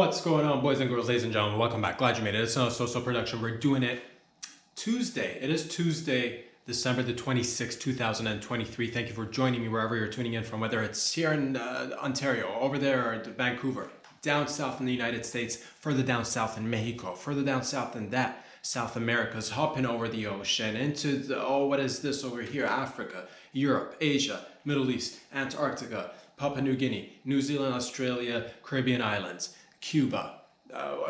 What's going on, boys and girls, ladies and gentlemen? Welcome back. Glad you made it. It's not a so production. We're doing it Tuesday. It is Tuesday, December the 26th, 2023. Thank you for joining me wherever you're tuning in from, whether it's here in Ontario, over there, or Vancouver, down south in the United States, further down south in Mexico, further down south than that, South America's hopping over the ocean into the, what is this over here? Africa, Europe, Asia, Middle East, Antarctica, Papua New Guinea, New Zealand, Australia, Caribbean Islands, Cuba,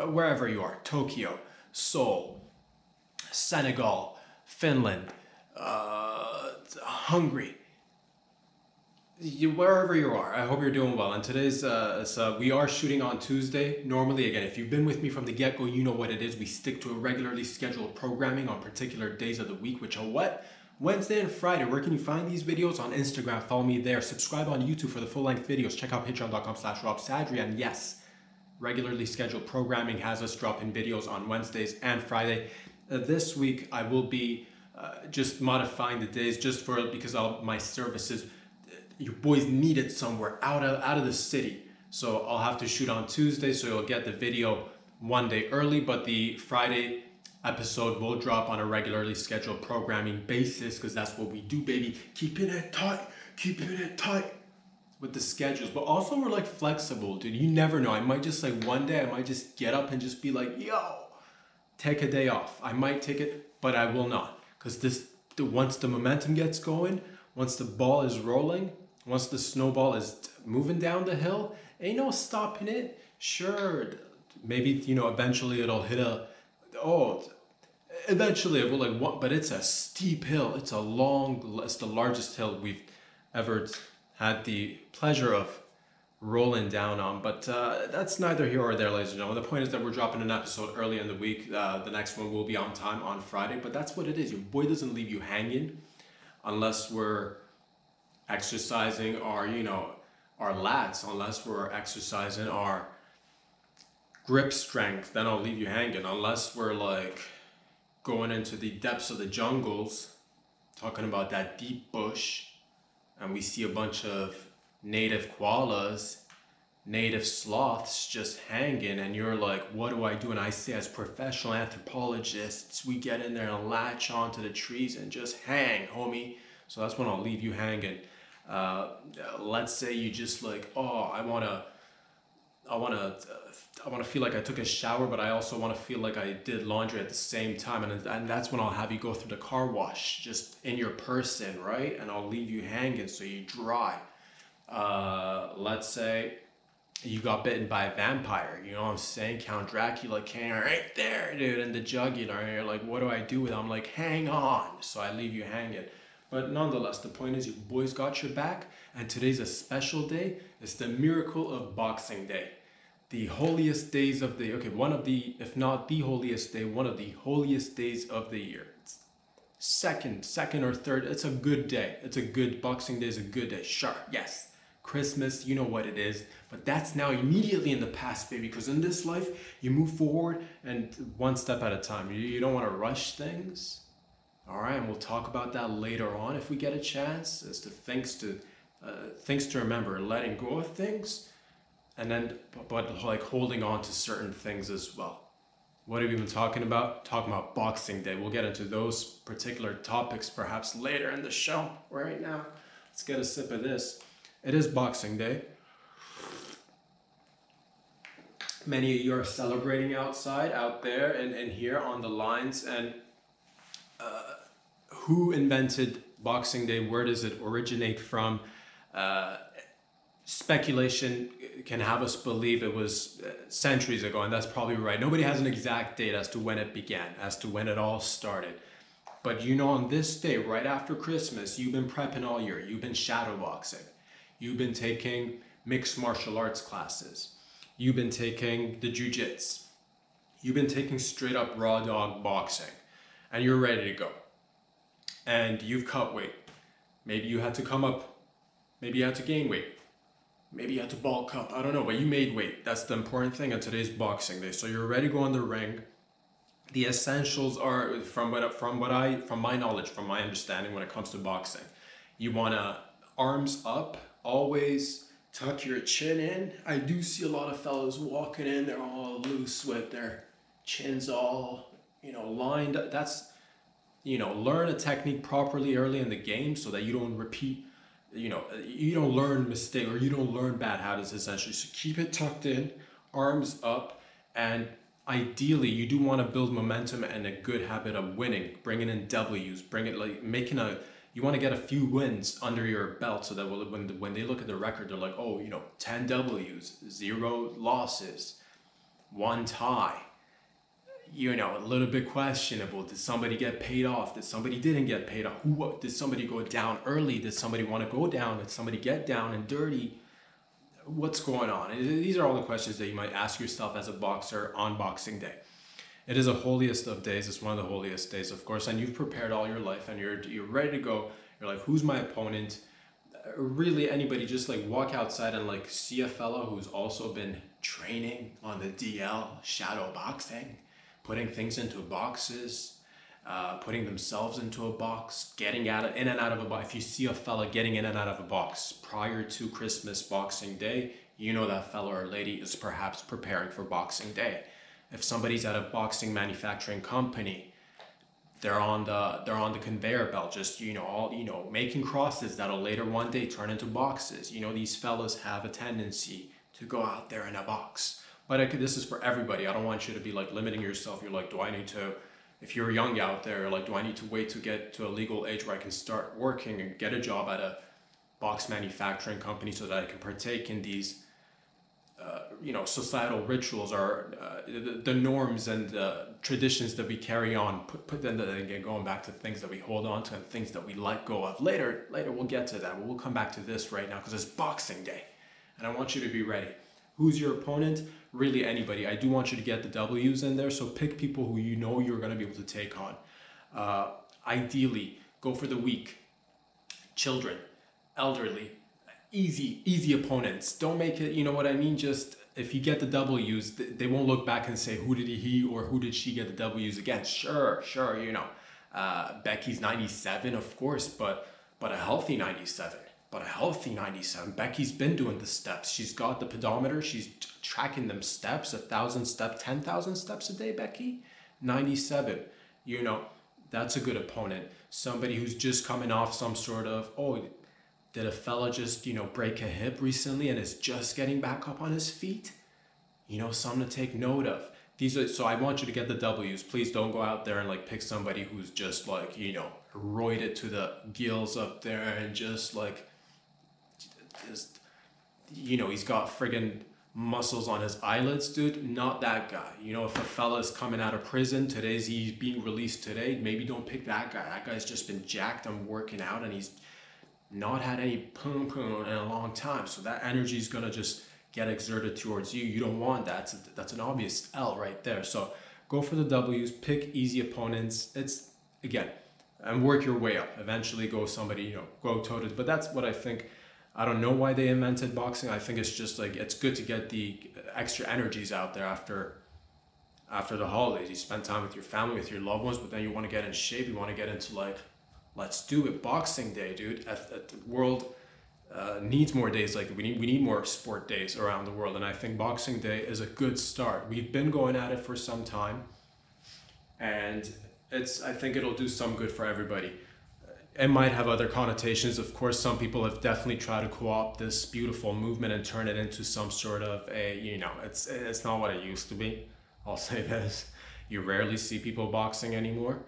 wherever you are, Tokyo, Seoul, Senegal, Finland, Hungary, wherever you are. I hope you're doing well. And today's, we are shooting on Tuesday. Normally, again, if you've been with me from the get-go, you know what it is. We stick to a regularly scheduled programming on particular days of the week, which are what? Wednesday and Friday. Where can you find these videos? On Instagram. Follow me there. Subscribe on YouTube for the full-length videos. Check out patreon.com/RobSadri. And yes, regularly scheduled programming has us dropping videos on Wednesdays and Friday. This week I will be just modifying the days just because my services, you boys need it somewhere out of the city. So I'll have to shoot on Tuesday, so you'll get the video one day early, but the Friday episode will drop on a regularly scheduled programming basis, because that's what we do, baby. Keeping it tight with the schedules. But also we're like flexible, dude. You never know. I might just one day I might just get up and just be like, yo, take a day off. I might take it, but I will not, because once the momentum gets going, once the ball is rolling, once the snowball is moving down the hill, ain't no stopping it. Sure, maybe eventually it'll hit eventually it will but it's a steep hill. It's the largest hill we've ever had the pleasure of rolling down on, but that's neither here or there, ladies and gentlemen. The point is that we're dropping an episode early in the week. The next one will be on time on Friday, but that's what it is. Your boy doesn't leave you hanging unless we're exercising our lats, unless we're exercising our grip strength. Then I'll leave you hanging. Unless we're going into the depths of the jungles, talking about that deep bush, and we see a bunch of native koalas, native sloths just hanging, and you're like, what do I do? And I say, as professional anthropologists, we get in there and latch onto the trees and just hang, homie. So that's when I'll leave you hanging. Let's say you just I want to feel like I took a shower, but I also want to feel like I did laundry at the same time, and that's when I'll have you go through the car wash just in your person, right? And I'll leave you hanging so you dry. Let's say you got bitten by a vampire, you know what I'm saying? Count Dracula came right there, dude, in the jugular, and you're like, what do I do with it? I'm like, hang on. So I leave you hanging. But nonetheless, the point is, your boys got your back, and today's a special day. It's the miracle of Boxing Day. The holiest days of the, one of the, if not the holiest day, one of the holiest days of the year. It's second or third, it's a good day. Boxing Day is a good day, sure, yes. Christmas, you know what it is, but that's now immediately in the past, baby, because in this life, you move forward and one step at a time. You don't want to rush things. All right, and we'll talk about that later on if we get a chance, as to things to remember, letting go of things, and then but holding on to certain things as well. What have we been talking about? Talking about Boxing Day. We'll get into those particular topics perhaps later in the show. Right now, let's get a sip of this. It is Boxing Day. Many of you are celebrating outside, out there, and here on the lines, and who invented Boxing Day? Where does it originate from? Speculation can have us believe it was centuries ago, and that's probably right. Nobody has an exact date as to when it began, as to when it all started. But on this day, right after Christmas, you've been prepping all year. You've been shadowboxing. You've been taking mixed martial arts classes. You've been taking the jiu-jitsu. You've been taking straight up raw dog boxing, and you're ready to go. And you've cut weight. Maybe you had to come up. Maybe you had to gain weight. Maybe you had to bulk up. I don't know, but you made weight. That's the important thing on today's Boxing Day. So you're ready to go in the ring. The essentials are, from my knowledge, from my understanding, when it comes to boxing, you want to arms up, always Tuck your chin in. I do see a lot of fellas walking in, they're all loose with their chins all, lined up. That's, learn a technique properly early in the game so that you don't repeat, you don't learn mistake or you don't learn bad habits essentially. So keep it tucked in, arms up, and ideally you do want to build momentum and a good habit of winning, bringing in W's, bring it like making a, you want to get a few wins under your belt so that when they look at the record, they're like, oh, 10 W's, 0 losses, 1 tie. A little bit questionable. Did somebody get paid off? Did somebody didn't get paid off? Did somebody go down early? Did somebody want to go down? Did somebody get down and dirty? What's going on? And these are all the questions that you might ask yourself as a boxer on Boxing Day. It is a holiest of days. It's one of the holiest days, of course, and you've prepared all your life and you're ready to go. You're like, who's my opponent? Really, anybody, just like walk outside and like see a fellow who's also been training on the DL, shadow boxing, putting things into boxes, putting themselves into a box, getting in and out of a box. If you see a fella getting in and out of a box prior to Christmas Boxing Day, you know that fella or lady is perhaps preparing for Boxing Day. If somebody's at a boxing manufacturing company, they're on the conveyor belt, just making crosses that'll later one day turn into boxes. These fellas have a tendency to go out there in a box. But this is for everybody. I don't want you to be like limiting yourself. You're like, do I need to, if you're young out there, like, do I need to wait to get to a legal age where I can start working and get a job at a box manufacturing company so that I can partake in these, societal rituals or the norms and the traditions that we carry on, put them again, going back to things that we hold on to and things that we let go of. Later we'll get to that. We'll come back to this right now because it's Boxing Day and I want you to be ready. Who's your opponent? Really anybody. I do want you to get the W's in there, so pick people who you're going to be able to take on. Ideally, go for the weak, children, elderly, easy opponents. Don't make it, you know what I mean? Just if you get the W's, they won't look back and say, who did he or who did she get the W's against? Sure, Becky's 97, of course, but a healthy 97. But a healthy 97. Becky's been doing the steps. She's got the pedometer. She's tracking them steps, 1,000 steps, 10,000 steps a day, Becky. 97. That's a good opponent. Somebody who's just coming off some sort of, did a fella just, break a hip recently and is just getting back up on his feet? Something to take note of. So I want you to get the W's. Please don't go out there and like pick somebody who's just like, roided to the gills up there and just like, he's got friggin' muscles on his eyelids, dude. Not that guy. If a fella's coming out of prison, he's being released today, maybe don't pick that guy. That guy's just been jacked and working out and he's not had any poom in a long time. So that energy is gonna just get exerted towards you. You don't want that. That's an obvious L right there. So go for the W's, pick easy opponents. It's, again, and work your way up. Eventually go somebody, go toe-to-toe. But that's what I think. I don't know why they invented boxing. I think it's just like, it's good to get the extra energies out there after the holidays. You spend time with your family, with your loved ones, but then you want to get in shape. You want to get into like, let's do it. Boxing Day, dude. The world needs more days like we need more sport days around the world, and I think Boxing Day is a good start. We've been going at it for some time, and I think it'll do some good for everybody. It might have other connotations. Of course, some people have definitely tried to co-opt this beautiful movement and turn it into some sort of it's not what it used to be. I'll say this. You rarely see people boxing anymore.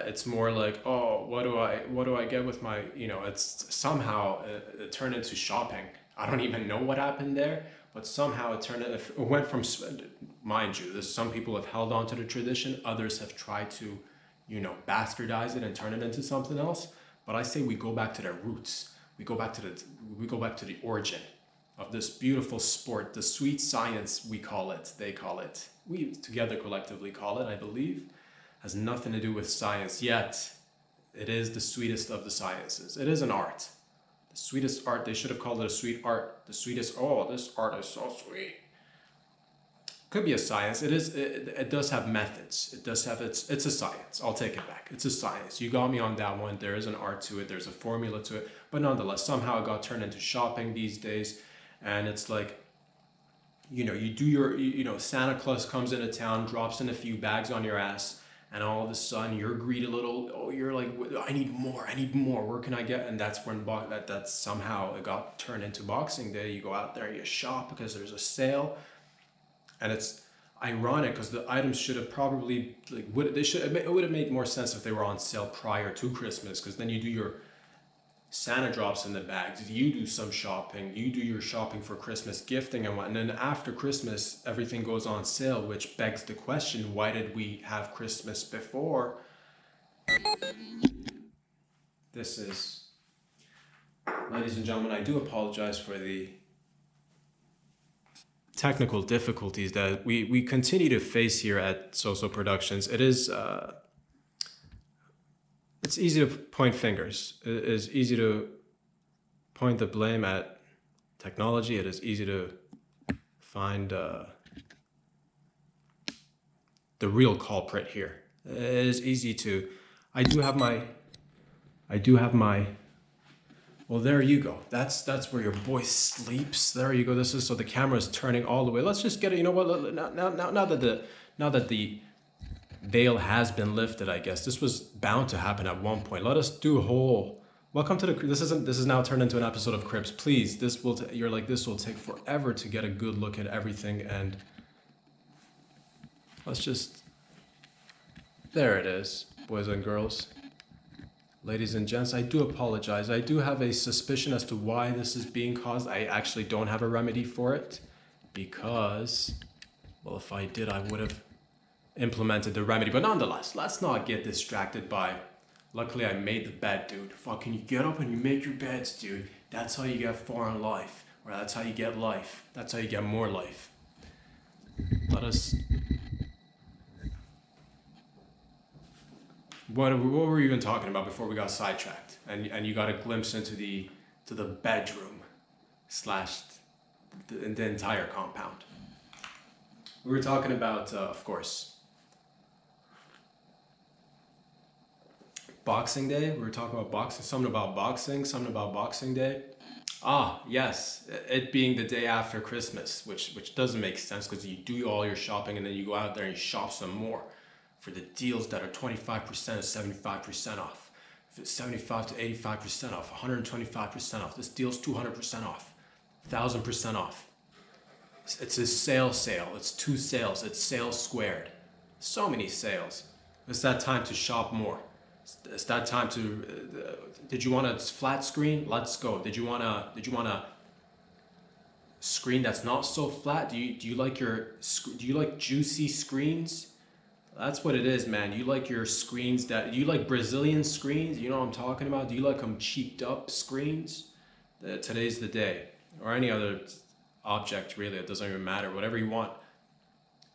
It's more like, oh, what do I get with my, it's somehow it turned into shopping. I don't even know what happened there, but somehow it went from, mind you, some people have held on to the tradition. Others have tried to, bastardize it and turn it into something else. But I say we go back to their roots. We go back to the origin of this beautiful sport, the sweet science, we call it. They call it. We together collectively call it, I believe. Has nothing to do with science, yet it is the sweetest of the sciences. It is an art. The sweetest art. They should have called it a sweet art. The sweetest, this art is so sweet. Could be a science. It does have methods. It does have, it's a science. I'll take it back. It's a science. You got me on that one. There is an art to it. There's a formula to it. But nonetheless, somehow it got turned into shopping these days. And it's like, you do Santa Claus comes into town, drops in a few bags on your ass, and all of a sudden you're greedy little, oh, you're like, I need more, where can I get? And that's when that somehow it got turned into Boxing Day. You go out there, you shop because there's a sale, and it's ironic because the items should have probably, like, it would have made more sense if they were on sale prior to Christmas, because then you do your Santa drops in the bags, you do some shopping, you do your shopping for Christmas gifting and what, and then after Christmas everything goes on sale, which begs the question, why did we have Christmas before? This is, ladies and gentlemen, I do apologize for the technical difficulties that we continue to face here at So Productions. It is it's easy to point fingers. It is easy to point the blame at technology. It is easy to find the real culprit here. It is easy to, I do have my, well, there you go. That's where your boy sleeps. There you go. This is, so the camera is turning all the way. Let's just get it. You know what? Now that the veil has been lifted, I guess this was bound to happen at one point. Let us do a whole, welcome to the, this is now turned into an episode of Cribs. Please, this will you're like, this will take forever to get a good look at everything, and let's just, there it is, boys and girls, ladies and gents. I do apologize. I do have a suspicion as to why this is being caused. I actually don't have a remedy for it, because, well, if I did, I would have implemented the remedy. But nonetheless, let's not get distracted by, luckily I made the bed, dude. Fucking, you get up and you make your beds, dude. That's how you get far in life, or that's how you get life. That's how you get more life. Let us, what were we even talking about before we got sidetracked, and you got a glimpse into the bedroom slash the entire compound. We were talking about of course, Boxing Day. We were talking about boxing, something about Boxing Day. Ah, yes, it being the day after Christmas, which doesn't make sense, because you do all your shopping and then you go out there and you shop some more for the deals that are 25% or 75% off. If it's 75 to 85% off, 125% off. This deal's 200% off, 1,000% off. It's a sale. It's two sales. It's sales squared. So many sales. It's that time to shop more. It's that time to. Did you want a flat screen? Let's go. Did you want a screen that's not so flat? Do you like juicy screens? That's what it is, man. You like your screens you like Brazilian screens? You know what I'm talking about? Do you like them cheaped up screens? Today's the day. Or any other object, really. It doesn't even matter. Whatever you want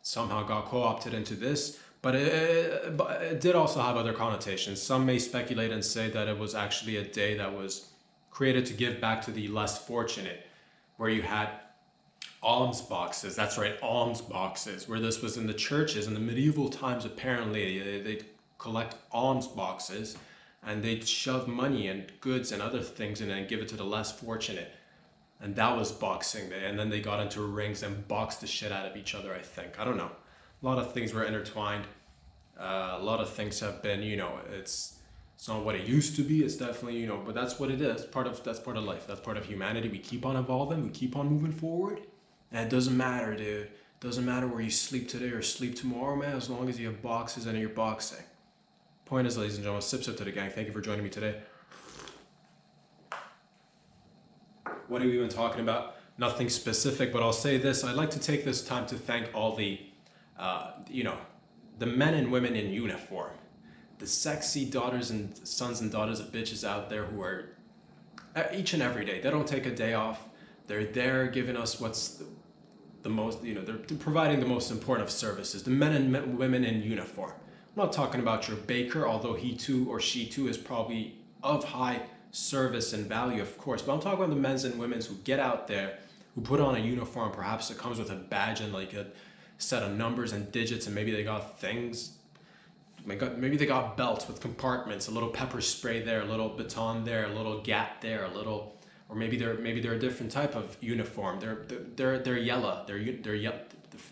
somehow got co-opted into this. But it did also have other connotations. Some may speculate and say that it was actually a day that was created to give back to the less fortunate, where you had alms boxes. That's right, alms boxes. Where this was in the churches in the medieval times, apparently they'd collect alms boxes and they'd shove money and goods and other things in it and give it to the less fortunate. And that was Boxing Day. And then they got into rings and boxed the shit out of each other, I think. I don't know. A lot of things were intertwined. A lot of things have been, it's not what it used to be. It's definitely, but that's what it is. That's part of life. That's part of humanity. We keep on evolving. We keep on moving forward. And it doesn't matter, dude. It doesn't matter where you sleep today or sleep tomorrow, man, as long as you have boxes and you're boxing. Point is, ladies and gentlemen, sip to the gang. Thank you for joining me today. What are we even talking about? Nothing specific, but I'll say this. I'd like to take this time to thank all the the men and women in uniform, the sexy daughters and sons and daughters of bitches out there who are each and every day. They don't take a day off. They're there giving us what's the most, they're providing the most important of services. The men and women in uniform. I'm not talking about your baker, although he too or she too is probably of high service and value, of course. But I'm talking about the men and women who get out there, who put on a uniform. Perhaps it comes with a badge and like a set of numbers and digits, and maybe they got things. Maybe they got belts with compartments, a little pepper spray there, a little baton there, a little gat there, a little or maybe they're a different type of uniform. They're yellow. They're yellow.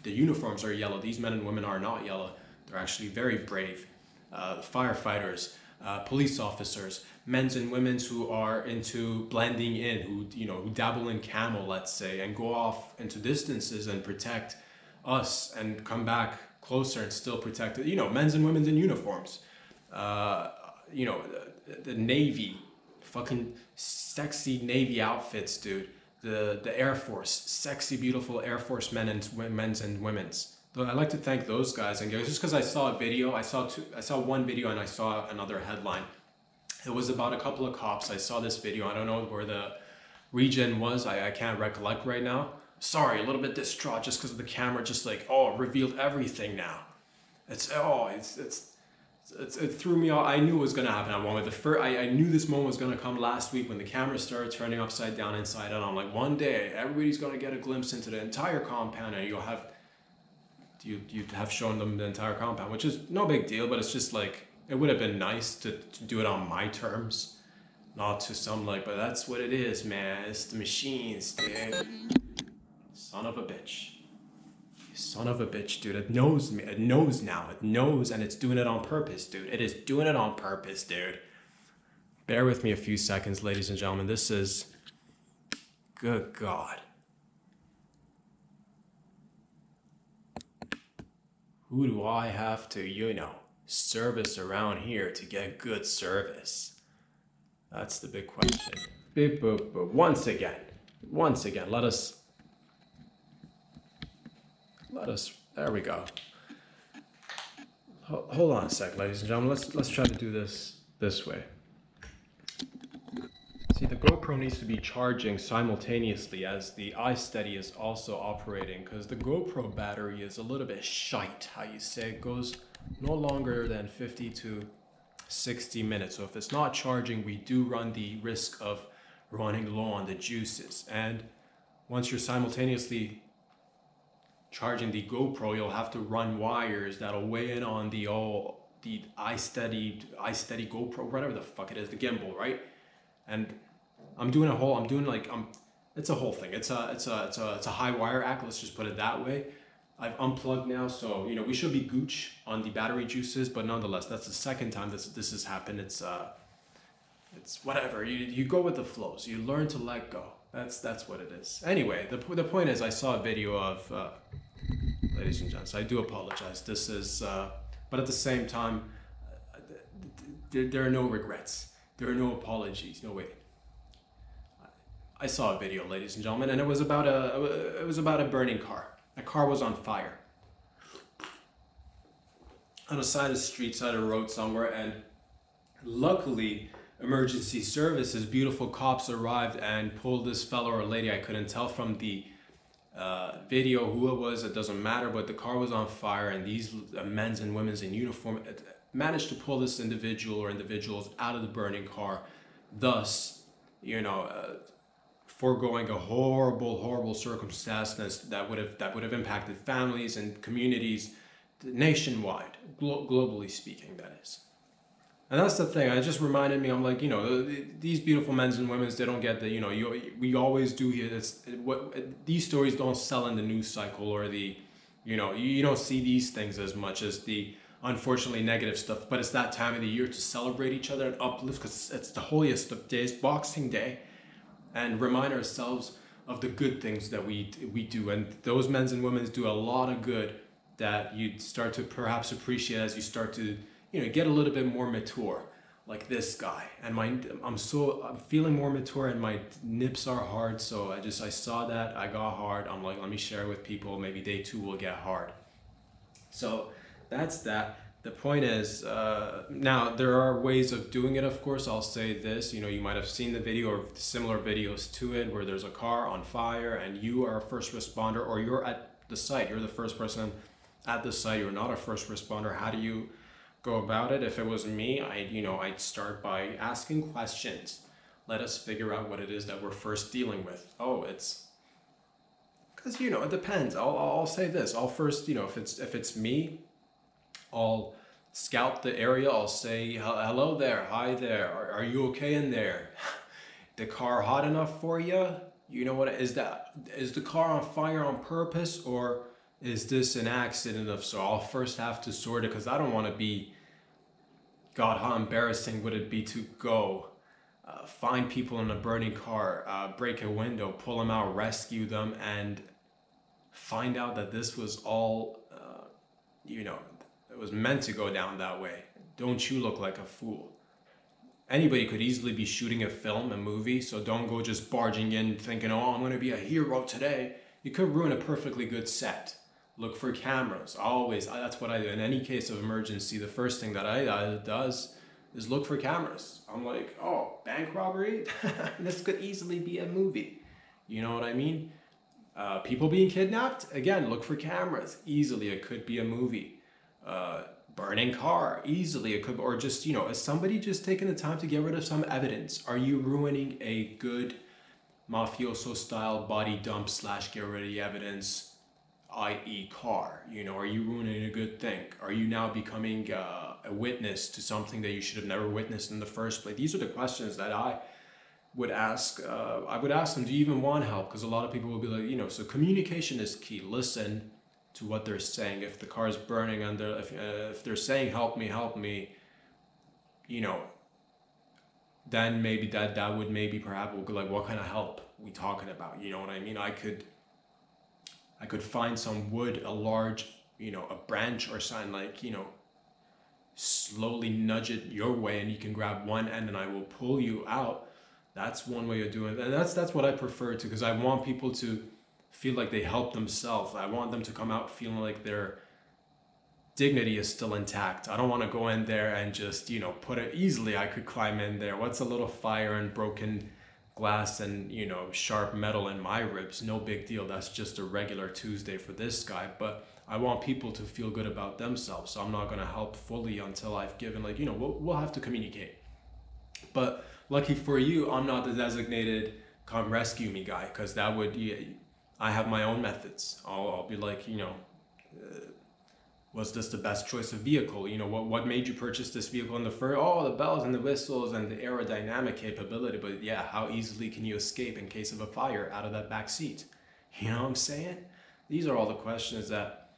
The uniforms are yellow. These men and women are not yellow. They're actually very brave. Firefighters, police officers, men's and women's who are into blending in, who dabble in camel, let's say, and go off into distances and protect us and come back closer and still protect it. Men's and women's in uniforms. The Navy, fucking sexy Navy outfits, dude. The Air Force, sexy, beautiful Air Force men's and women's. I like to thank those guys and girls, just because I saw a video. I saw one video and I saw another headline. It was about a couple of cops. I saw this video. I don't know where the region was. I can't recollect right now. Sorry, a little bit distraught just because of the camera just revealed everything now. It threw me off. I knew it was gonna happen at one point. I knew this moment was gonna come last week when the camera started turning upside down, inside out. I'm like, one day everybody's gonna get a glimpse into the entire compound, and you'd have shown them the entire compound, which is no big deal, but it's just like, it would have been nice to do it on my terms, not to some but that's what it is, man. It's the machines, dude. Son of a bitch. Son of a bitch, dude. It knows me. It knows now. It knows, and it's doing it on purpose, dude. It is doing it on purpose, dude. Bear with me a few seconds, ladies and gentlemen. This is... Good God. Who do I have to, service around here to get good service? That's the big question. Beep, boop, boop. Once again, let us, there we go. Hold on a sec, ladies and gentlemen. Let's try to do this way. See, the GoPro needs to be charging simultaneously as the iSteady is also operating, because the GoPro battery is a little bit shite, how you say. It goes no longer than 50 to 60 minutes. So if it's not charging, we do run the risk of running low on the juices. And once you're simultaneously charging the GoPro, you'll have to run wires that'll weigh in on the iSteady GoPro, whatever the fuck it is, the gimbal, right? And it's a whole thing. It's a high wire act. Let's just put it that way. I've unplugged now, so we should be gooch on the battery juices, but nonetheless, that's the second time this has happened. It's whatever. You go with the flow. So you learn to let go. That's what it is. Anyway, the point is, I saw a video of ladies and gents. I do apologize. This is, but at the same time, there are no regrets. There are no apologies. No way. I saw a video, ladies and gentlemen, and it was about a burning car. A car was on fire on a side of the street, side of the road somewhere, and luckily, emergency services, beautiful cops arrived and pulled this fellow or lady. I couldn't tell from the video who it was. It doesn't matter, but the car was on fire, and these men's and women's in uniform managed to pull this individual or individuals out of the burning car, thus, foregoing a horrible circumstance that would have impacted families and communities nationwide, globally speaking, that is. And that's the thing. It just reminded me. I'm like, these beautiful men's and women's, they don't get the, we always do here. These stories don't sell in the news cycle, or the, you don't see these things as much as the unfortunately negative stuff. But it's that time of the year to celebrate each other and uplift, because it's the holiest of days, Boxing Day, and remind ourselves of the good things that we do. And those men's and women's do a lot of good that you start to perhaps appreciate as you start to, get a little bit more mature, like this guy. And I'm feeling more mature, and my nips are hard. So I saw that, I got hard. I'm like, let me share it with people. Maybe they too will get hard. So that's that. The point is, now there are ways of doing it, of course. I'll say this, you might have seen the video or similar videos to it where there's a car on fire and you are a first responder, or you're at the site, you're the first person at the site, you're not a first responder. How do you go about it? If it was me, I'd start by asking questions. Let us figure out what it is that we're first dealing with. It's because, it depends. I'll say this. I'll first, if it's me, I'll scout the area. I'll say, hello there, hi there, are you okay in there? the car hot enough for you? You know what is that? Is the car on fire on purpose, or is this an accident of so? I'll first have to sort it, because I don't want to be, God, how embarrassing would it be to go find people in a burning car, break a window, pull them out, rescue them, and find out that this was all, it was meant to go down that way. Don't you look like a fool? Anybody could easily be shooting a film, a movie, so don't go just barging in thinking, oh, I'm going to be a hero today. You could ruin a perfectly good set. Look for cameras. Always, that's what I do. In any case of emergency, the first thing that I does is look for cameras. I'm like, oh, bank robbery? This could easily be a movie. You know what I mean? People being kidnapped? Again, look for cameras. Easily, it could be a movie. Burning car, easily it could, or just, is somebody just taking the time to get rid of some evidence? Are you ruining a good mafioso style body dump / get rid of the evidence, i.e. car? Are you ruining a good thing? Are you now becoming a witness to something that you should have never witnessed in the first place? These are the questions that I would ask. I would ask them, do you even want help? Because a lot of people will be like, so communication is key. Listen to what they're saying. If the car is burning and if they're saying help me, then maybe that would maybe perhaps we'll go like, what kind of help we talking about? You know what I mean? I could find some wood, a large, a branch or something, like, slowly nudge it your way, and you can grab one end and I will pull you out. That's one way of doing it, and that's what I prefer to, because I want people to feel like they help themselves. I want them to come out feeling like their dignity is still intact. I don't want to go in there and just, put it easily. I could climb in there. What's a little fire and broken glass and, sharp metal in my ribs? No big deal. That's just a regular Tuesday for this guy. But I want people to feel good about themselves. So I'm not going to help fully until I've given, like, we'll have to communicate. But lucky for you, I'm not the designated come rescue me guy, because that would, I have my own methods. I'll be like, was this the best choice of vehicle? What made you purchase this vehicle in the first? Oh, the bells and the whistles and the aerodynamic capability. But yeah, how easily can you escape in case of a fire out of that back seat? You know what I'm saying? These are all the questions that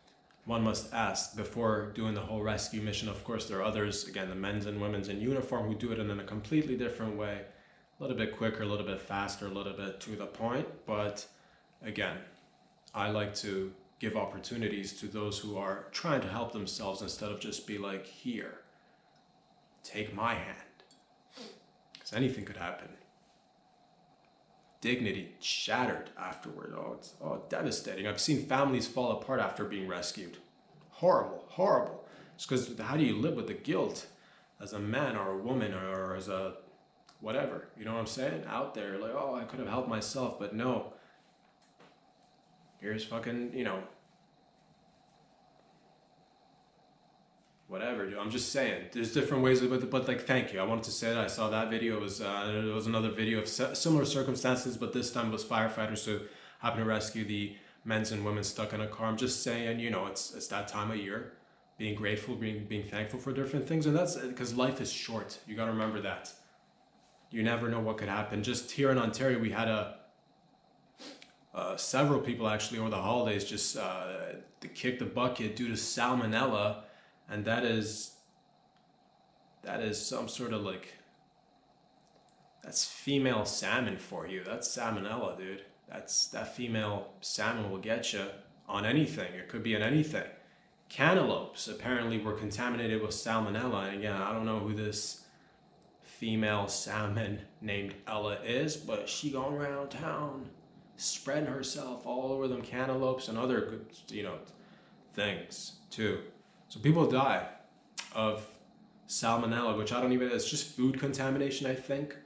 one must ask before doing the whole rescue mission. Of course, there are others, again, the men's and women's in uniform, who do it in a completely different way. A little bit quicker, a little bit faster, a little bit to the point. But again, I like to give opportunities to those who are trying to help themselves, instead of just be like, here, take my hand. Because anything could happen. Dignity shattered afterward. Oh, it's devastating. I've seen families fall apart after being rescued. Horrible, horrible. It's because how do you live with the guilt as a man or a woman or as a whatever? You know what I'm saying? Out there, like, oh, I could have helped myself, but no. Here's fucking, whatever, dude. I'm just saying, there's different ways of it, but like, thank you. I wanted to say that. I saw that video. It was another video of similar circumstances, but this time it was firefighters who happened to rescue the men's and women stuck in a car. I'm just saying, it's that time of year. Being grateful, being thankful for different things, and that's because life is short. You got to remember that. You never know what could happen. Just here in Ontario, we had several people actually over the holidays just to kick the bucket due to salmonella, and that is some sort of like, that's female salmon for you. That's salmonella, dude. That female salmon will get you on anything. It could be on anything. Cantaloupes apparently were contaminated with salmonella, and again, I don't know who this female salmon named Ella is, but she going around town spreading herself all over them cantaloupes and other good, things too. So people die of salmonella, which I don't even, it's just food contamination, I think.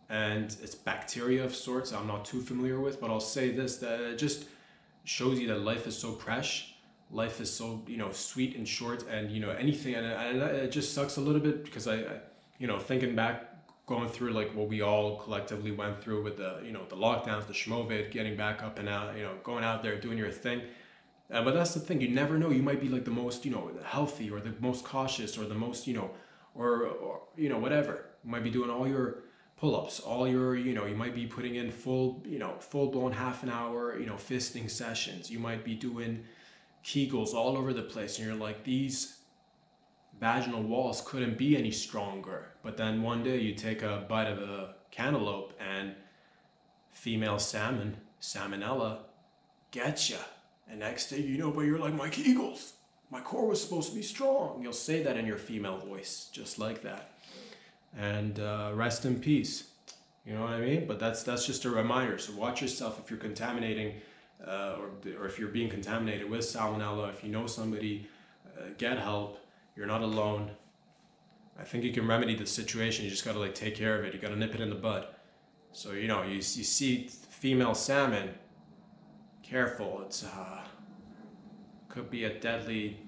And it's bacteria of sorts I'm not too familiar with, but I'll say this, that it just shows you that life is so precious. Life is so, sweet and short, and, anything. And it just sucks a little bit because I thinking back, going through like what we all collectively went through with the, the lockdowns, the schmovid, getting back up and out, going out there, doing your thing. But that's the thing, you never know. You might be like the most, healthy or the most cautious or the most, or whatever. You might be doing all your pull-ups, all your, you might be putting in full-blown half an hour, fisting sessions. You might be doing Kegels all over the place, and you're like, these vaginal walls couldn't be any stronger. But then one day you take a bite of a cantaloupe and female salmonella, gets ya. And next day but you're like, my Kegels, my core was supposed to be strong. You'll say that in your female voice, just like that. And rest in peace. You know what I mean? But that's just a reminder. So watch yourself if you're contaminating, or if you're being contaminated with salmonella. If you know somebody, get help. You're not alone. I think you can remedy the situation. You just got to take care of it. You got to nip it in the bud. So you see female salmon, careful. It's could be a deadly.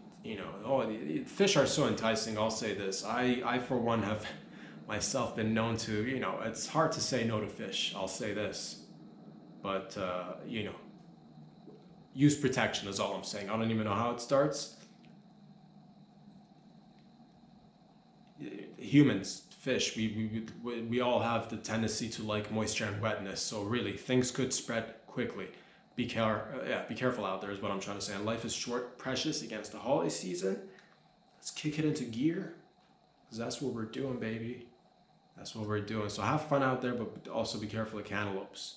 Fish are so enticing. I'll say this. I for one have myself been known to. It's hard to say no to fish. I'll say this, but use protection is all I'm saying. I don't even know how it starts. Humans, fish, we all have the tendency to like moisture and wetness. So really, things could spread quickly. Be careful out there is what I'm trying to say. And life is short, precious against the holiday season. Let's kick it into gear, because that's what we're doing, baby. That's what we're doing. So have fun out there, but also be careful of cantaloupes.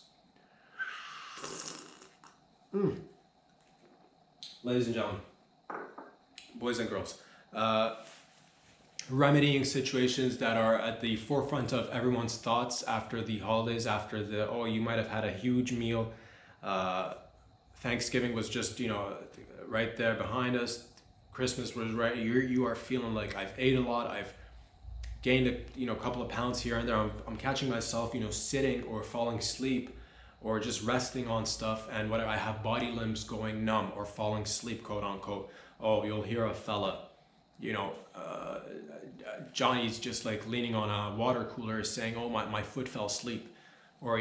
Ladies and gentlemen, boys and girls, remedying situations that are at the forefront of everyone's thoughts after the holidays, after you might have had a huge meal. Thanksgiving was just, right there behind us. Christmas was right. You are feeling like I've ate a lot. I've gained a couple of pounds here and there. I'm catching myself, sitting or falling asleep or just resting on stuff, and whatever, I have body limbs going numb or falling asleep, quote unquote. Oh, you'll hear a fella, Johnny's just leaning on a water cooler saying, oh, my foot fell asleep. Or,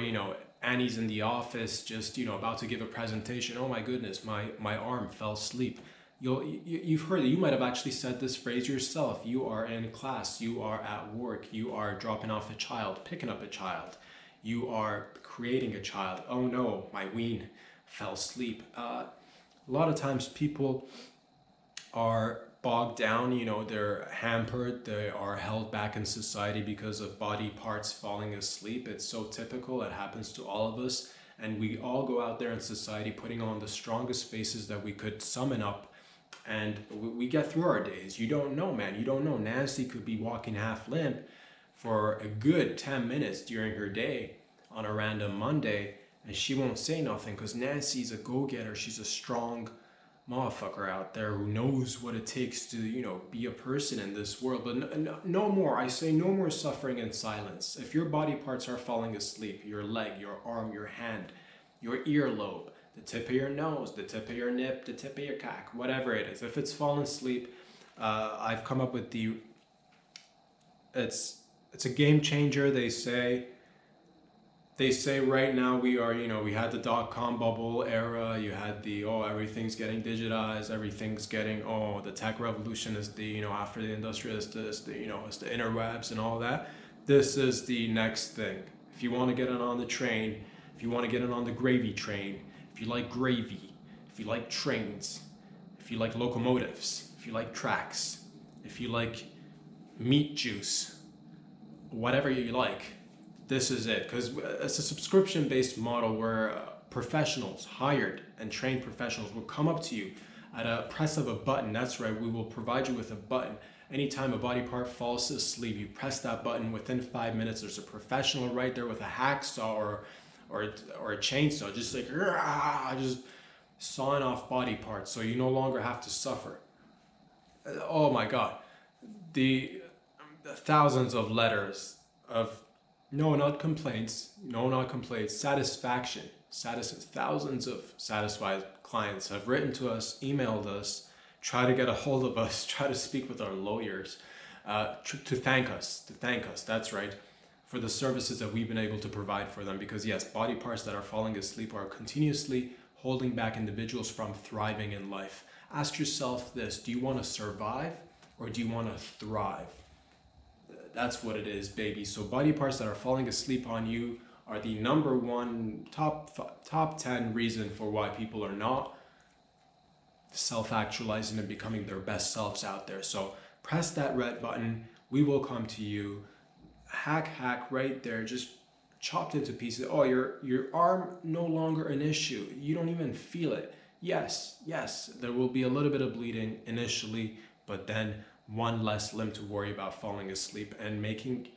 Annie's in the office just, about to give a presentation. Oh my goodness, my arm fell asleep. You've heard it. You might have actually said this phrase yourself. You are in class, you are at work, you are dropping off a child, picking up a child, you are creating a child. Oh no, my ween fell asleep. A lot of times people are bogged down, they're hampered, they are held back in society because of body parts falling asleep. It's so typical, it happens to all of us, and we all go out there in society putting on the strongest faces that we could summon up, and we get through our days. You don't know, man, you don't know. Nancy could be walking half limp for a good 10 minutes during her day on a random Monday, and she won't say nothing because Nancy's a go-getter. She's a strong motherfucker out there who knows what it takes to, be a person in this world. But no more, I say, no more suffering in silence. If your body parts are falling asleep, your leg, your arm, your hand, your earlobe, the tip of your nose, the tip of your nip, the tip of your cock, whatever it is, if it's fallen asleep, I've come up with it's a game changer. They say right now we are, we had the .com bubble era, you had the, everything's getting digitized, everything's getting, the tech revolution is the, after the industrial, it's the interwebs and all that. This is the next thing. If you want to get in on the train, if you want to get in on the gravy train, if you like gravy, if you like trains, if you like locomotives, if you like tracks, if you like meat juice, whatever you like, this is it. Because it's a subscription-based model where professionals, hired and trained professionals, will come up to you at a press of a button. That's right, we will provide you with a button. Anytime a body part falls asleep, you press that button. Within 5 minutes, there's a professional right there with a hacksaw or a chainsaw, just just sawing off body parts, so you no longer have to suffer. Oh my God, the thousands of letters of not complaints, satisfaction. Thousands of satisfied clients have written to us, emailed us, try to get a hold of us, try to speak with our lawyers, to thank us, that's right, for the services that we've been able to provide for them. Because yes, body parts that are falling asleep are continuously holding back individuals from thriving in life. Ask yourself this: do you want to survive or do you want to thrive? That's what it is, baby. So body parts that are falling asleep on you are the number one top 10 reason for why people are not self-actualizing and becoming their best selves out there. So press that red button. We will come to you. Hack right there, just chopped into pieces. Oh, your arm no longer an issue. You don't even feel it. Yes, there will be a little bit of bleeding initially, but then one less limb to worry about falling asleep and making.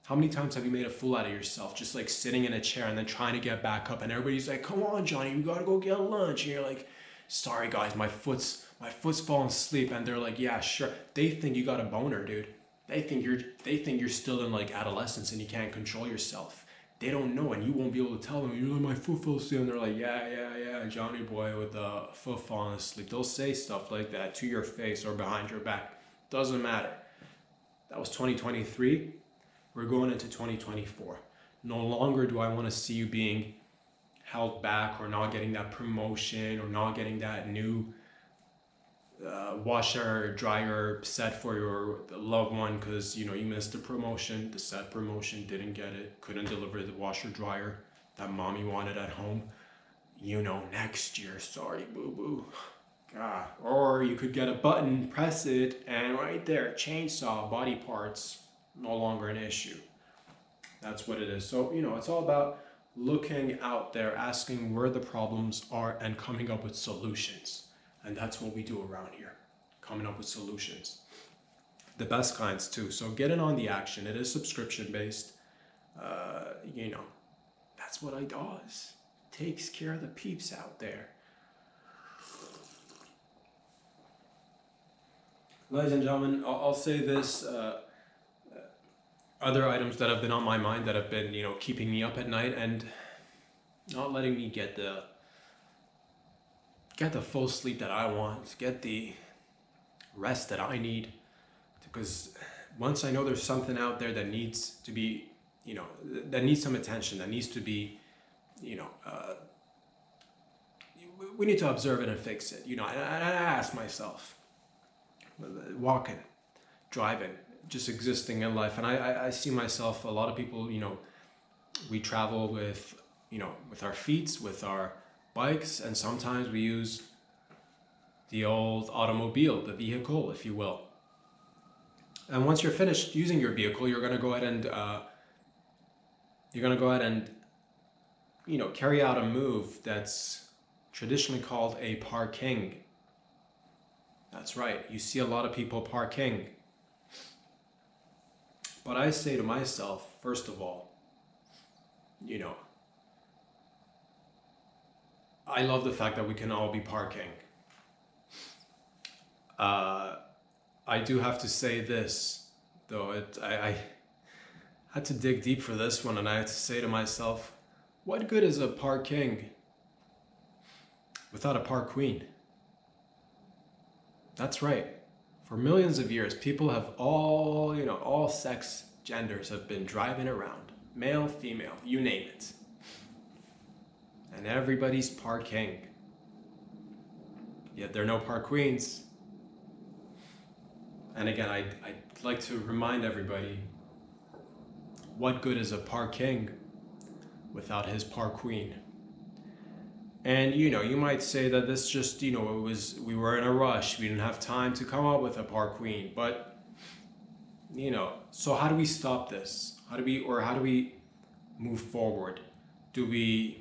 How many times have you made a fool out of yourself just like sitting in a chair and then trying to get back up, and everybody's like, come on Johnny, we gotta go get lunch, and you're like, sorry guys, my foot's falling asleep, and they're like, yeah, sure. They think you got a boner, dude. They think you're still in like adolescence and you can't control yourself. They don't know, and you won't be able to tell them. You're like, my foot fell asleep, and they're like, yeah, Johnny boy with the foot falling asleep. They'll say stuff like that to your face or behind your back. Doesn't matter. That was 2023. We're going into 2024. No longer do I want to see you being held back or not getting that promotion or not getting that new washer or dryer set for your loved one because you missed the promotion, the set promotion, didn't get it, couldn't deliver the washer dryer that mommy wanted at home. Next year, sorry, boo-boo. God. Or you could get a button, press it, and right there, chainsaw, body parts, no longer an issue. That's what it is. So, it's all about looking out there, asking where the problems are, and coming up with solutions. And that's what we do around here, coming up with solutions. The best kinds too. So get in on the action. It is subscription based. That's what I does. Takes care of the peeps out there. Ladies and gentlemen, I'll say this. Other items that have been on my mind that have been, keeping me up at night and not letting me get the full sleep that I want, get the rest that I need. Because once I know there's something out there that needs to be, that needs some attention, that needs to be, we need to observe it and fix it. I ask myself, walking, driving, just existing in life. And I see myself, a lot of people, we travel with our feet, with our bikes, and sometimes we use the old automobile, the vehicle, if you will. And once you're finished using your vehicle, you're going to go ahead and carry out a move that's traditionally called a parking. That's right. You see a lot of people parking. But I say to myself, first of all, I love the fact that we can all be parking. I do have to say this, though. I had to dig deep for this one, and I had to say to myself, what good is a parking without a Parqueen? That's right. For millions of years, people have all sex genders have been driving around. Male, female, you name it. And everybody's parking. Yet there are no Parqueens. And again, I'd like to remind everybody, what good is a parking without his Parqueen? And you might say that this just, we were in a rush, we didn't have time to come up with a Parqueen. But so how do we stop this? How do we move forward? Do we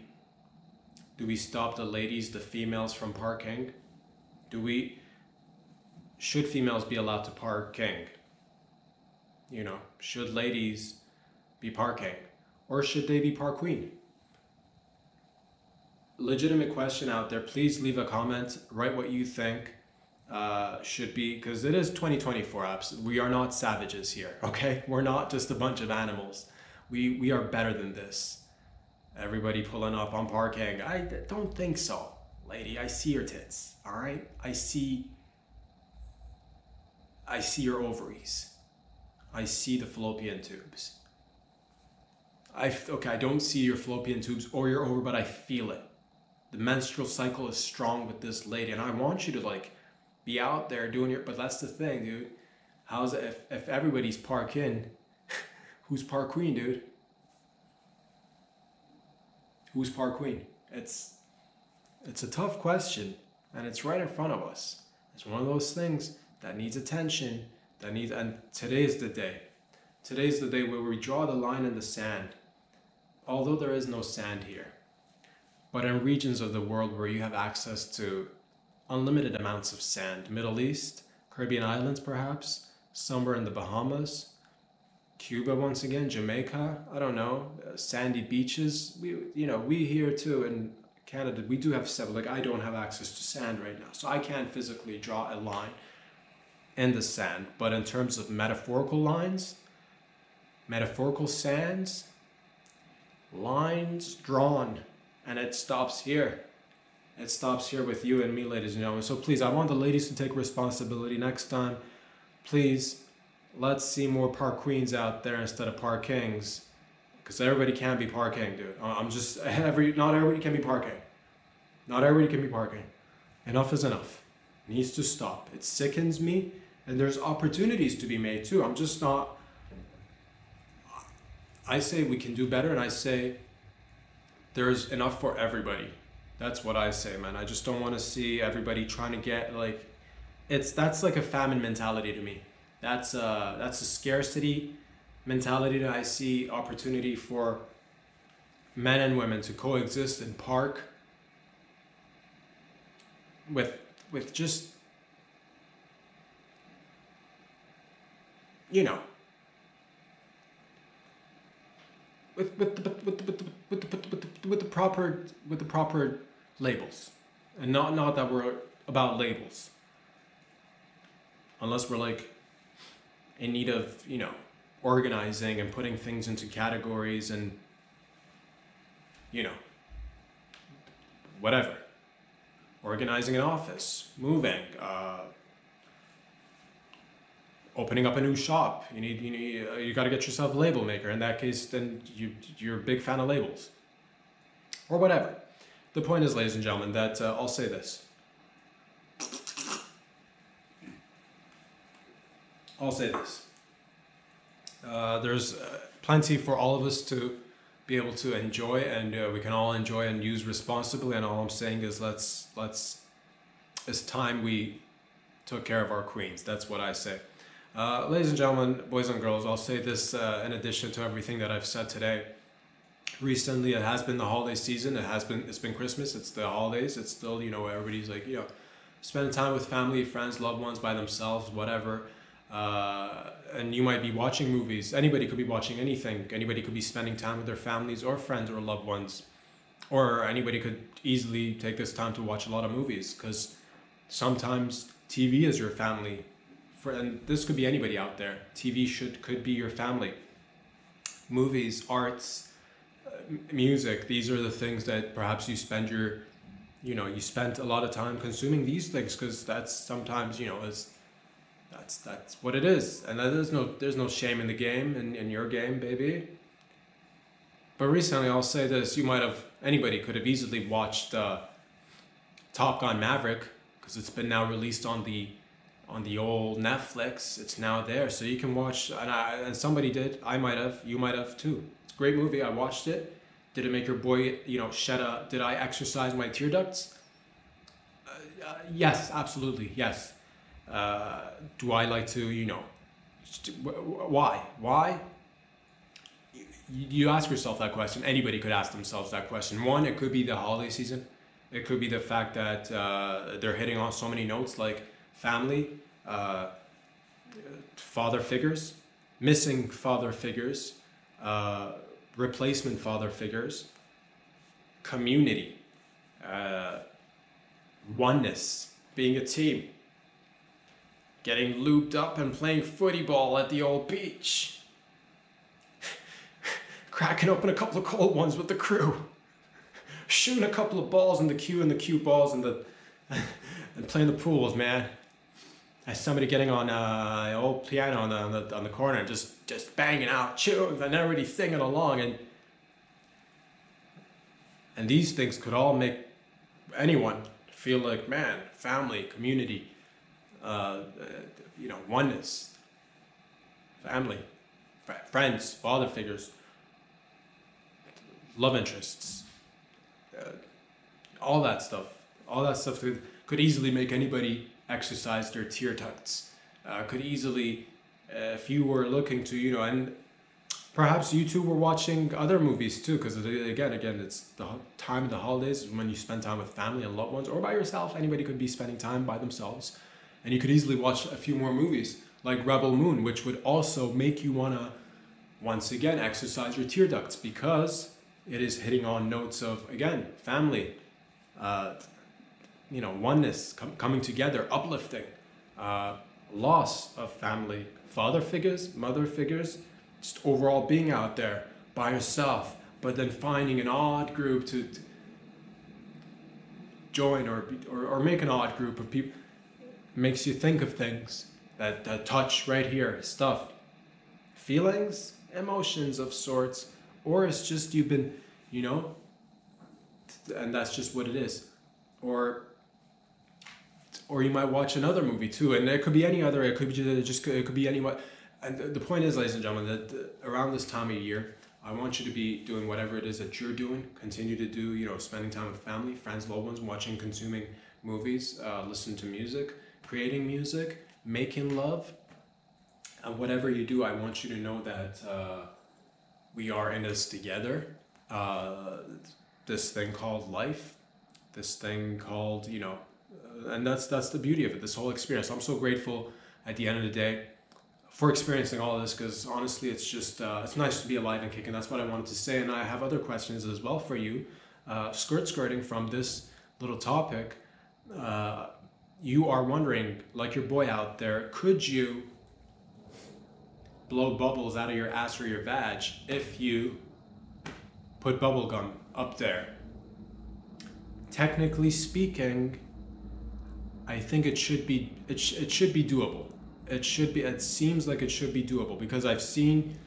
stop the ladies, the females from parking? Should females be allowed to parking? Should ladies be parking? Or should they be Parqueen? Legitimate question out there. Please leave a comment. Write what you think should be, because it is 2024 apps. We are not savages here, okay? We're not just a bunch of animals. We are better than this. Everybody pulling up on parking. I don't think so, lady. I see your tits, all right? I see your ovaries. I see the fallopian tubes. I don't see your fallopian tubes or your ovary, but I feel it. The menstrual cycle is strong with this lady, and I want you to be out there doing but that's the thing, dude. How's it if everybody's parking Who's Parqueen, dude? Who's Parqueen? It's a tough question, and it's right in front of us. It's one of those things that needs attention, and today's the day. Today's the day where we draw the line in the sand. Although there is no sand here, but in regions of the world where you have access to unlimited amounts of sand, Middle East, Caribbean islands perhaps, somewhere in the Bahamas, Cuba once again, Jamaica, I don't know, sandy beaches. We here too in Canada, we do have several. Like, I don't have access to sand right now, so I can't physically draw a line in the sand. But in terms of metaphorical lines, metaphorical sands, lines drawn, and it stops here. It stops here with you and me, ladies and gentlemen. So please, I want the ladies to take responsibility next time. Please, let's see more Parqueens out there instead of Parkings, because everybody can be Parking, dude. Not everybody can be Parking. Not everybody can be Parking. Enough is enough. It needs to stop. It sickens me, and there's opportunities to be made too. I'm just not. I say we can do better, and I say there's enough for everybody. That's what I say, man. I just don't want to see everybody trying to get like, that's like a famine mentality to me. That's a scarcity mentality that I see opportunity for men and women to coexist and park with just, you know, with the proper labels, and not that we're about labels, unless we're like in need of, organizing and putting things into categories and, whatever, organizing an office, moving, opening up a new shop. You got to get yourself a label maker. In that case, then you're a big fan of labels, or whatever. The point is, ladies and gentlemen, that I'll say this. There's plenty for all of us to be able to enjoy, and we can all enjoy and use responsibly. And all I'm saying is, it's time we took care of our queens. That's what I say. Ladies and gentlemen, boys and girls, I'll say this in addition to everything that I've said today. Recently, it has been the holiday season. It's been Christmas. It's the holidays. It's still, everybody's like, spending time with family, friends, loved ones, by themselves, whatever. And you might be watching movies. Anybody could be watching anything. Anybody could be spending time with their families or friends or loved ones. Or anybody could easily take this time to watch a lot of movies, because sometimes TV is your family. And this could be anybody out there. TV could be your family. Movies, arts, music, these are the things that perhaps you spend you spent a lot of time consuming these things, because that's sometimes, that's what it is. And there's no shame in the game, in your game, baby. But recently, I'll say this, anybody could have easily watched Top Gun Maverick, because it's been now released on the old Netflix. It's now there, so you can watch. And somebody did. I might have. You might have too. It's a great movie. I watched it. Did it make your boy, did I exercise my tear ducts? Yes, absolutely, yes. Do I like to, why? You ask yourself that question. Anybody could ask themselves that question. One, it could be the holiday season. It could be the fact that they're hitting on so many notes, like family, father figures, missing father figures, replacement father figures, community, oneness, being a team, getting looped up and playing footy ball at the old beach, cracking open a couple of cold ones with the crew, shooting a couple of balls in the queue balls and playing the pools, man. As somebody getting on an old piano on the corner, just banging out tunes and everybody singing along, and these things could all make anyone feel like, man, family, community, oneness, family friends, father figures, love interests, uh, all that stuff could easily make anybody exercise their tear ducts. Could easily, if you were looking to, and perhaps you two were watching other movies too, because again, it's the time of the holidays when you spend time with family and loved ones, or by yourself. Anybody could be spending time by themselves, and you could easily watch a few more movies like Rebel Moon, which would also make you wanna once again exercise your tear ducts, because it is hitting on notes of, again, family, oneness, coming together, uplifting, loss of family, father figures, mother figures, just overall being out there by yourself, but then finding an odd group to join, or make an odd group of people. Makes you think of things that touch right here, stuff, feelings, emotions of sorts, or it's just you've been, and that's just what it is. Or you might watch another movie too, and it could be any other. It could be it could be any what. And the point is, ladies and gentlemen, that around this time of year, I want you to be doing whatever it is that you're doing. Continue to do, spending time with family, friends, loved ones, watching, consuming movies, listening to music, creating music, making love. And whatever you do, I want you to know that we are in this together. This thing called life, this thing called, and that's the beauty of it, this whole experience. I'm so grateful at the end of the day for experiencing all of this, because honestly, it's just, it's nice to be alive and kicking. That's what I wanted to say. And I have other questions as well for you, skirting from this little topic. You are wondering, like your boy out there, could you blow bubbles out of your ass or your vag if you put bubble gum up there? Technically speaking, I think it should be doable. It seems like it should be doable, because I've seen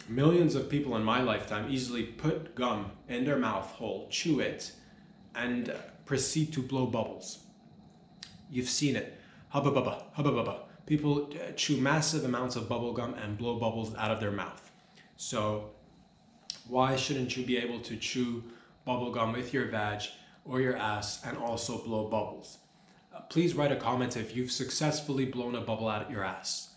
millions of people in my lifetime easily put gum in their mouth hole, chew it, and proceed to blow bubbles. You've seen it. Hubba bubba, hubba bubba. People chew massive amounts of bubble gum and blow bubbles out of their mouth. So why shouldn't you be able to chew bubble gum with your vag or your ass and also blow bubbles? Please write a comment if you've successfully blown a bubble out of your ass,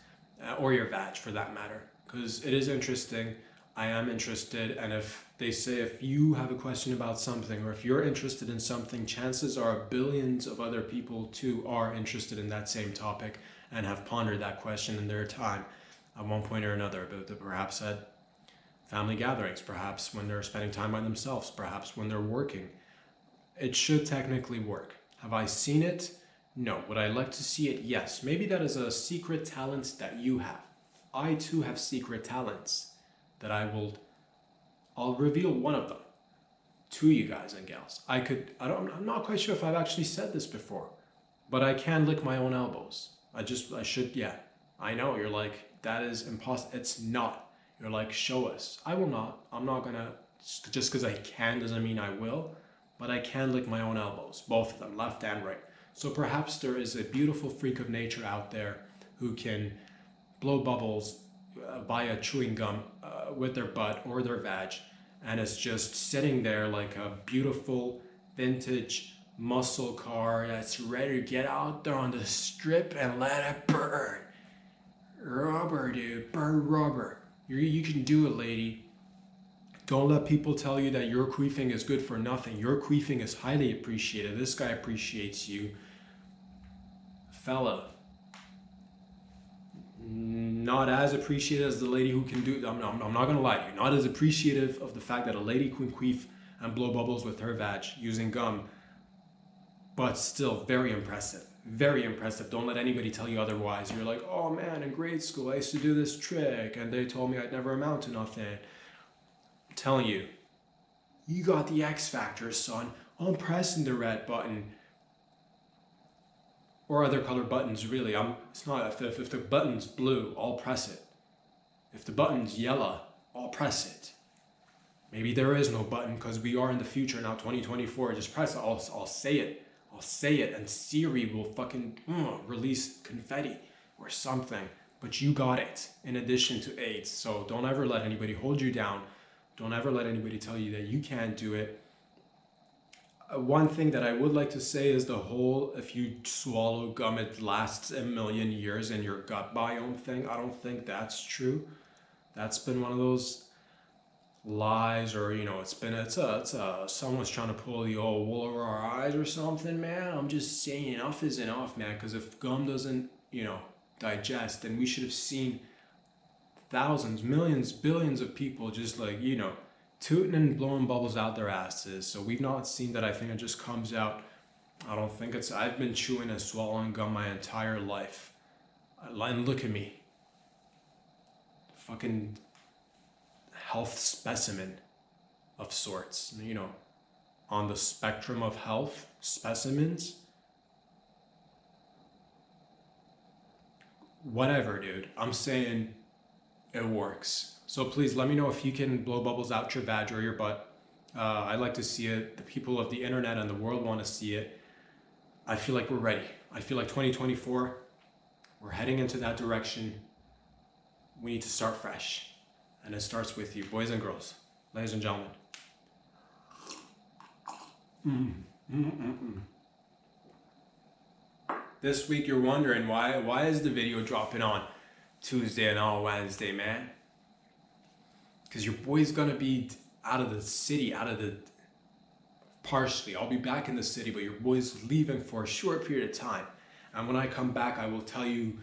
or your vag for that matter, because it is interesting. I am interested, and if they say if you have a question about something, or if you're interested in something, chances are billions of other people too are interested in that same topic and have pondered that question in their time at one point or another, but perhaps at family gatherings, perhaps when they're spending time by themselves, perhaps when they're working. It should technically work. Have I seen it? No. Would I like to see it? Yes. Maybe that is a secret talent that you have. I too have secret talents that I'll reveal one of them to you guys and gals. I'm not quite sure if I've actually said this before, but I can lick my own elbows. I should, yeah. I know, you're like, that is impossible. It's not. You're like, show us. I will not. I'm not gonna, just because I can doesn't mean I will, but I can lick my own elbows, both of them, left and right. So perhaps there is a beautiful freak of nature out there who can blow bubbles via chewing gum with their butt or their vag, and it's just sitting there like a beautiful vintage muscle car that's ready to get out there on the strip and let it burn. Rubber, dude, burn rubber. You can do it, lady. Don't let people tell you that your queefing is good for nothing. Your queefing is highly appreciated. This guy appreciates you. Fella, not as appreciated as the lady who can do, I'm not going to lie to you, not as appreciative of the fact that a lady can queef and blow bubbles with her vag using gum, but still very impressive. Very impressive. Don't let anybody tell you otherwise. You're like, oh man, in grade school I used to do this trick and they told me I'd never amount to nothing. I'm telling you, you got the X factor, son. I'm pressing the red button. Or other color buttons, really. It's not, if the button's blue, I'll press it. If the button's yellow, I'll press it. Maybe there is no button because we are in the future now, 2024. Just press it. I'll say it. I'll say it, and Siri will fucking release confetti or something. but you got it in addition to AIDS. So don't ever let anybody hold you down. Don't ever let anybody tell you that you can't do it. One thing that I would like to say is the whole, if you swallow gum, it lasts a million years in your gut biome thing. I don't think that's true. That's been one of those lies, or someone's trying to pull the old wool over our eyes or something, man. I'm just saying enough is enough, man, because if gum doesn't, digest, then we should have seen thousands, millions, billions of people just tooting and blowing bubbles out their asses. So we've not seen that. I think it just comes out. I've been chewing and swallowing gum my entire life. And look at me. Fucking health specimen of sorts, on the spectrum of health specimens. Whatever, dude. I'm saying it works. So please let me know if you can blow bubbles out your vag or your butt. I'd like to see it. The people of the internet and the world want to see it. I feel like we're ready. I feel like 2024, we're heading into that direction. We need to start fresh. And it starts with you, boys and girls, ladies and gentlemen. This week you're wondering why is the video dropping on Tuesday and on Wednesday, man? Because your boy's gonna be out of the city, partially. I'll be back in the city, but your boy's leaving for a short period of time. And when I come back, I will tell you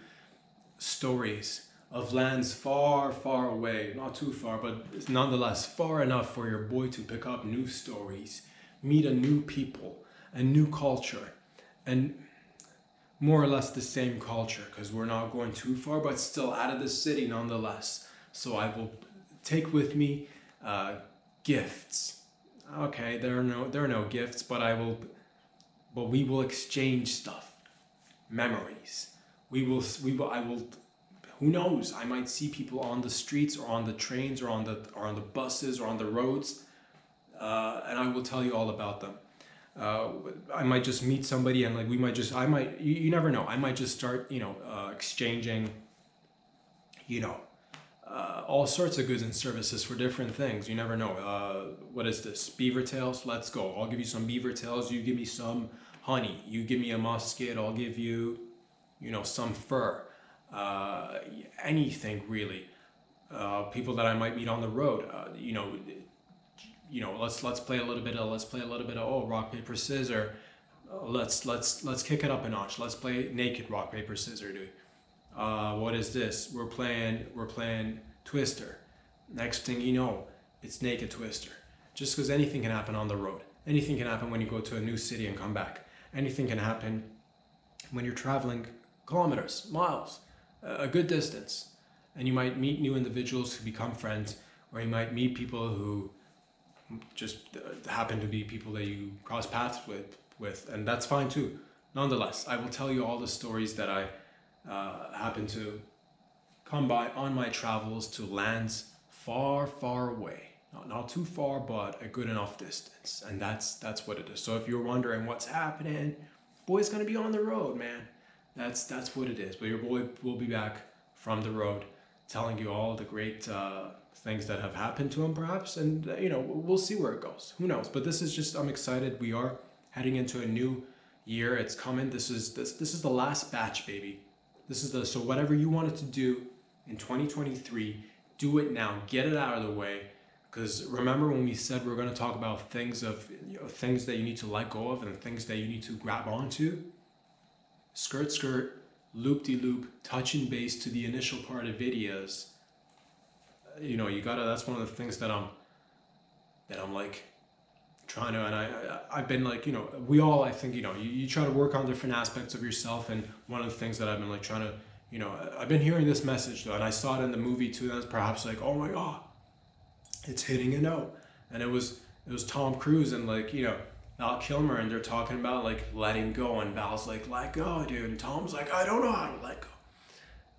stories of lands far, far away. Not too far, but nonetheless far enough for your boy to pick up new stories, meet a new people, a new culture, and more or less the same culture, because we're not going too far, but still out of the city nonetheless. So I will take with me gifts. Okay, there are no gifts, but we will exchange stuff, memories. I will. Who knows? I might see people on the streets or on the trains or on the buses or on the roads, and I will tell you all about them. I might just meet somebody and you never know. I might just start, exchanging, all sorts of goods and services for different things. You never know. What is this? Beaver tails? Let's go. I'll give you some beaver tails. You give me some honey. You give me a musket. I'll give you, some fur. Anything really. People that I might meet on the road. Let's play a little bit of rock paper scissors. Let's kick it up a notch. Let's play naked rock paper scissors, dude. What is this? We're playing Twister. Next thing you know, it's naked Twister. Just because anything can happen on the road. Anything can happen when you go to a new city and come back. Anything can happen when you're traveling kilometers, miles, a good distance. And you might meet new individuals who become friends, or you might meet people who just happen to be people that you cross paths with, and that's fine too. Nonetheless, I will tell you all the stories that I happen to come by on my travels to lands far, far away. Not too far, but a good enough distance. And that's what it is. So if you're wondering what's happening, boy's gonna be on the road, man. That's what it is. But your boy will be back from the road, telling you all the great things that have happened to him, perhaps. And we'll see where it goes. Who knows? But this is just, I'm excited. We are heading into a new year. It's coming. This is the last batch, baby. So whatever you wanted to do in 2023, do it now. Get it out of the way. Because remember when we said we're going to talk about things that you need to let go of and things that you need to grab onto? Skirt, loop-de-loop, touching base to the initial part of videos. You gotta, that's one of the things that I'm like trying to, and I've been like, we all, I think, you try to work on different aspects of yourself, and one of the things that I've been like trying to, I've been hearing this message though, and I saw it in the movie too, and it's perhaps like, oh my God, it's hitting a note. And it was Tom Cruise and Val Kilmer, and they're talking about letting go, and Val's like, let go, dude, and Tom's like, I don't know how to let go.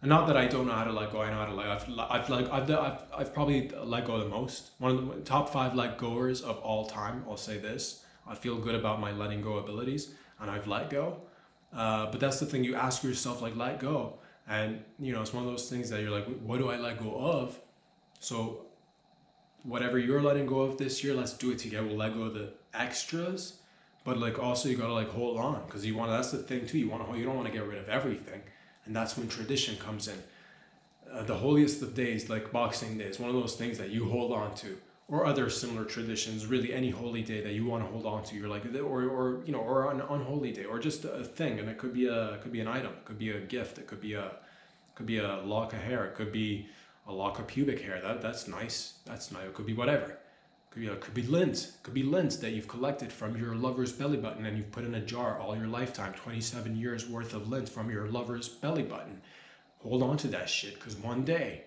And not that I don't know how to let go, I know how to let go. I've probably let go the most. One of the top 5 let goers of all time, I'll say this. I feel good about my letting go abilities, and I've let go. But that's the thing, you ask yourself, let go. And it's one of those things that you're like, what do I let go of? So whatever you're letting go of this year, let's do it together. We'll let go of the extras, but like also you gotta like hold on, because that's the thing too. You don't want to get rid of everything, and that's when tradition comes in. The holiest of days, like Boxing Day, is one of those things that you hold on to, or other similar traditions. Really, any holy day that you want to hold on to, you're like, or an unholy day, or just a thing, and it could be an item, it could be a gift, it could be a lock of hair, it could be a lock of pubic hair. That's nice. That's nice. It could be whatever. It could be lint. It could be lint that you've collected from your lover's belly button and you've put in a jar all your lifetime. 27 years worth of lint from your lover's belly button. Hold on to that shit, because one day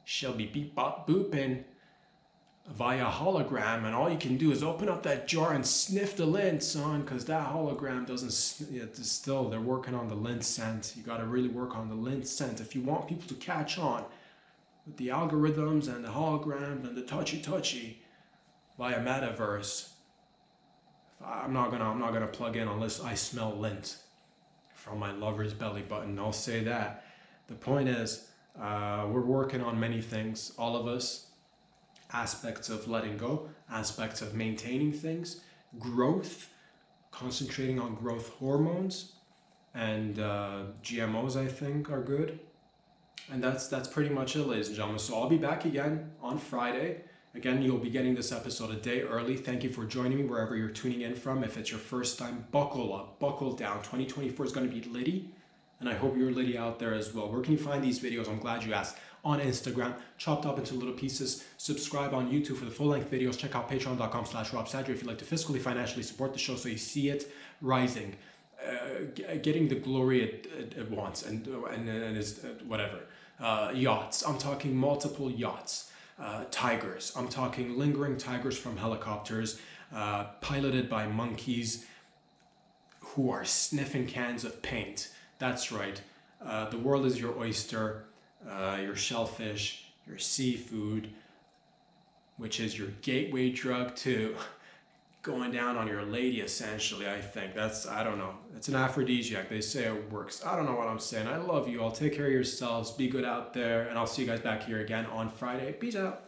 she'll be beep bop booping via hologram, and all you can do is open up that jar and sniff the lint, son, because that hologram they're working on the lint scent. You got to really work on the lint scent if you want people to catch on with the algorithms and the holograms and the touchy via metaverse. I'm not gonna plug in unless I smell lint from my lover's belly button. I'll say that. The point is, we're working on many things, all of us. Aspects of letting go, aspects of maintaining things, growth, concentrating on growth hormones, and GMOs, I think, are good. And that's pretty much it, ladies and gentlemen. So I'll be back again on Friday. Again, you'll be getting this episode a day early. Thank you for joining me wherever you're tuning in from. If it's your first time, buckle up, buckle down. 2024 is going to be litty, and I hope you're litty out there as well. Where can you find these videos? I'm glad you asked. On Instagram, chopped up into little pieces. Subscribe on YouTube for the full-length videos. Check out patreon.com/RobSadri if you'd like to fiscally, financially support the show so you see it rising, getting the glory it wants, and is whatever. Yachts. I'm talking multiple yachts. Tigers. I'm talking lingering tigers from helicopters, piloted by monkeys who are sniffing cans of paint. That's right. The world is your oyster, your shellfish, your seafood, which is your gateway drug to going down on your lady, essentially. I think I don't know. It's an aphrodisiac. They say it works. I don't know what I'm saying. I love you all. Take care of yourselves. Be good out there. And I'll see you guys back here again on Friday. Peace out.